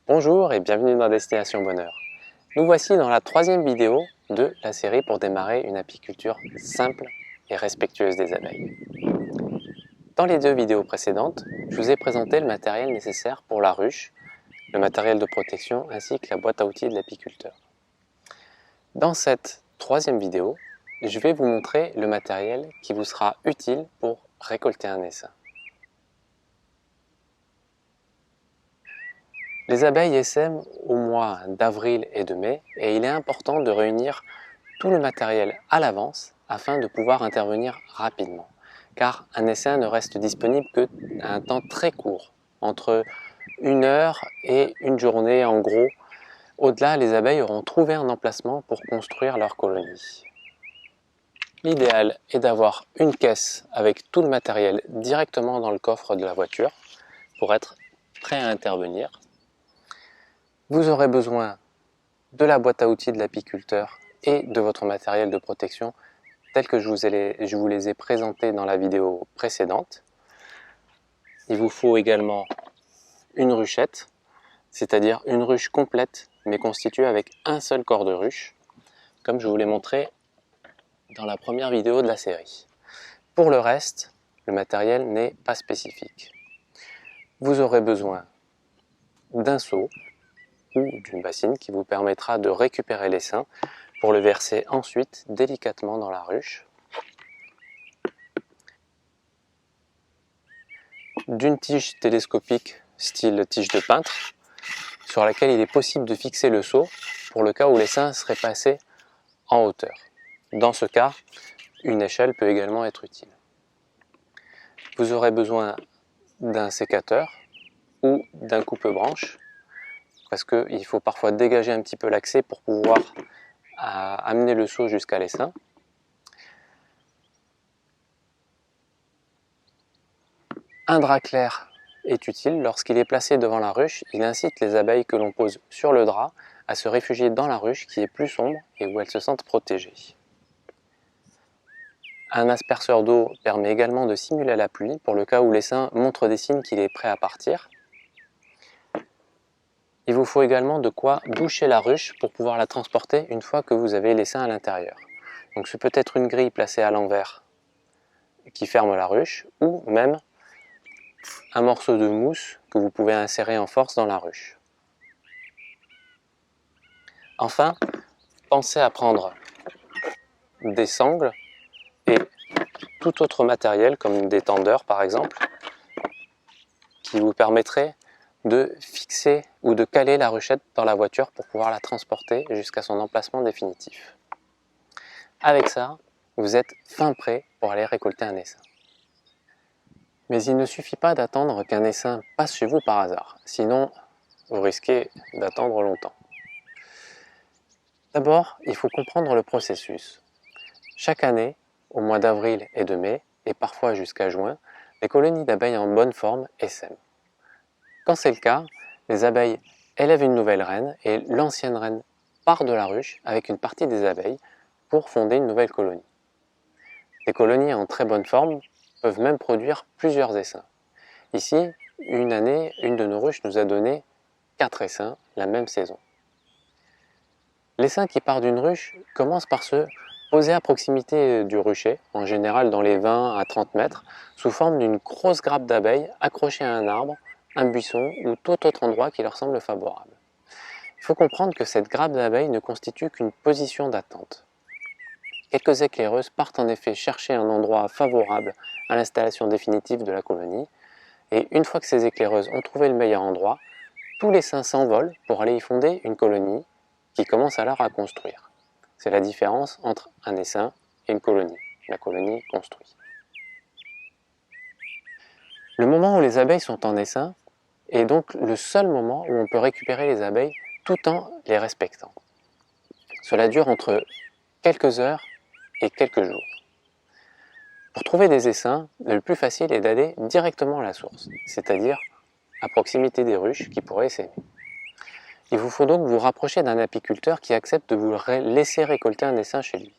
Bonjour et bienvenue dans Destination Bonheur. Nous voici dans la troisième vidéo de la série pour démarrer une apiculture simple et respectueuse des abeilles. Dans les deux vidéos précédentes, je vous ai présenté le matériel nécessaire pour la ruche, le matériel de protection ainsi que la boîte à outils de l'apiculteur. Dans cette troisième vidéo, je vais vous montrer le matériel qui vous sera utile pour récolter un essaim. Les abeilles essaiment au mois d'avril et de mai et il est important de réunir tout le matériel à l'avance afin de pouvoir intervenir rapidement. Car un essaim ne reste disponible qu'à un temps très court, entre 1 heure et une journée en gros. Au-delà, les abeilles auront trouvé un emplacement pour construire leur colonie. L'idéal est d'avoir une caisse avec tout le matériel directement dans le coffre de la voiture pour être prêt à intervenir. Vous aurez besoin de la boîte à outils de l'apiculteur et de votre matériel de protection tel que je vous les ai présentés dans la vidéo précédente. Il vous faut également une ruchette, c'est-à-dire une ruche complète mais constituée avec un seul corps de ruche, comme je vous l'ai montré dans la première vidéo de la série. Pour le reste, le matériel n'est pas spécifique. Vous aurez besoin d'un seau ou d'une bassine qui vous permettra de récupérer l'essaim pour le verser ensuite délicatement dans la ruche, d'une tige télescopique style tige de peintre sur laquelle il est possible de fixer le seau pour le cas où l'essaim serait passé en hauteur. Dans ce cas, une échelle peut également être utile. Vous aurez besoin d'un sécateur ou d'un coupe-branche parce qu'il faut parfois dégager un petit peu l'accès pour pouvoir amener le seau jusqu'à l'essaim. Un drap clair est utile. Lorsqu'il est placé devant la ruche, il incite les abeilles que l'on pose sur le drap à se réfugier dans la ruche qui est plus sombre et où elles se sentent protégées. Un asperceur d'eau permet également de simuler la pluie pour le cas où l'essaim montre des signes qu'il est prêt à partir. Il vous faut également de quoi boucher la ruche pour pouvoir la transporter une fois que vous avez l'essaim à l'intérieur. Donc ce peut être une grille placée à l'envers qui ferme la ruche ou même un morceau de mousse que vous pouvez insérer en force dans la ruche. Enfin, pensez à prendre des sangles et tout autre matériel comme des tendeurs par exemple qui vous permettraient de fixer ou de caler la ruchette dans la voiture pour pouvoir la transporter jusqu'à son emplacement définitif. Avec ça, vous êtes fin prêt pour aller récolter un essaim. Mais il ne suffit pas d'attendre qu'un essaim passe chez vous par hasard, sinon vous risquez d'attendre longtemps. D'abord, il faut comprendre le processus. Chaque année, au mois d'avril et de mai, et parfois jusqu'à juin, les colonies d'abeilles en bonne forme essaiment. Quand c'est le cas, les abeilles élèvent une nouvelle reine et l'ancienne reine part de la ruche avec une partie des abeilles pour fonder une nouvelle colonie. Les colonies en très bonne forme peuvent même produire plusieurs essaims. Ici, une année, une de nos ruches nous a donné 4 essaims la même saison. L'essaim qui part d'une ruche commence par se poser à proximité du rucher, en général dans les 20 à 30 mètres, sous forme d'une grosse grappe d'abeilles accrochée à un arbre, un buisson ou tout autre endroit qui leur semble favorable. Il faut comprendre que cette grappe d'abeilles ne constitue qu'une position d'attente. Quelques éclaireuses partent en effet chercher un endroit favorable à l'installation définitive de la colonie, et une fois que ces éclaireuses ont trouvé le meilleur endroit, tous les essaims s'envolent pour aller y fonder une colonie qui commence alors à construire. C'est la différence entre un essaim et une colonie. La colonie construit. Le moment où les abeilles sont en essaim est donc le seul moment où on peut récupérer les abeilles tout en les respectant. Cela dure entre quelques heures et quelques jours. Pour trouver des essaims, le plus facile est d'aller directement à la source, c'est-à-dire à proximité des ruches qui pourraient essaimer. Il vous faut donc vous rapprocher d'un apiculteur qui accepte de vous laisser récolter un essaim chez lui.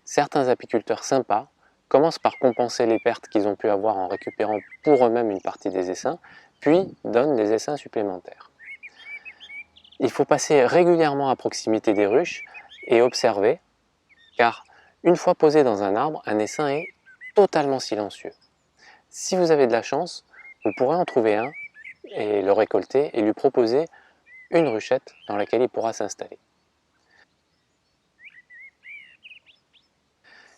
Certains apiculteurs sympas commencent par compenser les pertes qu'ils ont pu avoir en récupérant pour eux-mêmes une partie des essaims, puis donnent des essaims supplémentaires. Il faut passer régulièrement à proximité des ruches et observer, car une fois posé dans un arbre, un essaim est totalement silencieux. Si vous avez de la chance, vous pourrez en trouver un et le récolter et lui proposer une ruchette dans laquelle il pourra s'installer.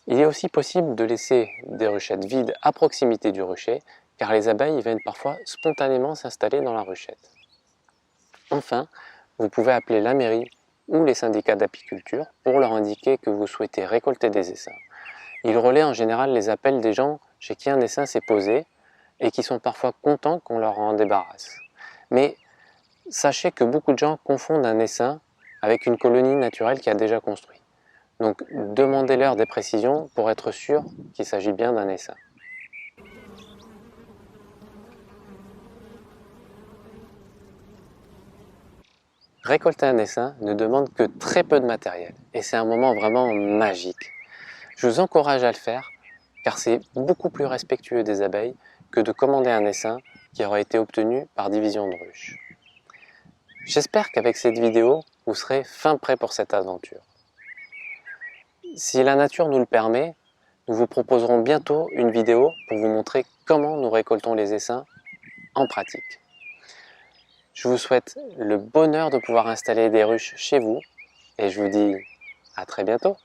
Il est aussi possible de laisser des ruchettes vides à proximité du rucher, car les abeilles viennent parfois spontanément s'installer dans la ruchette. Enfin, vous pouvez appeler la mairie ou les syndicats d'apiculture pour leur indiquer que vous souhaitez récolter des essaims. Ils relaient en général les appels des gens chez qui un essaim s'est posé et qui sont parfois contents qu'on leur en débarrasse. Mais sachez que beaucoup de gens confondent un essaim avec une colonie naturelle qui a déjà construit. Donc demandez-leur des précisions pour être sûr qu'il s'agit bien d'un essaim. Récolter un essaim ne demande que très peu de matériel et c'est un moment vraiment magique. Je vous encourage à le faire car c'est beaucoup plus respectueux des abeilles que de commander un essaim qui aura été obtenu par division de ruche. J'espère qu'avec cette vidéo, vous serez fin prêt pour cette aventure. Si la nature nous le permet, nous vous proposerons bientôt une vidéo pour vous montrer comment nous récoltons les essaims en pratique. Je vous souhaite le bonheur de pouvoir installer des ruches chez vous et je vous dis à très bientôt.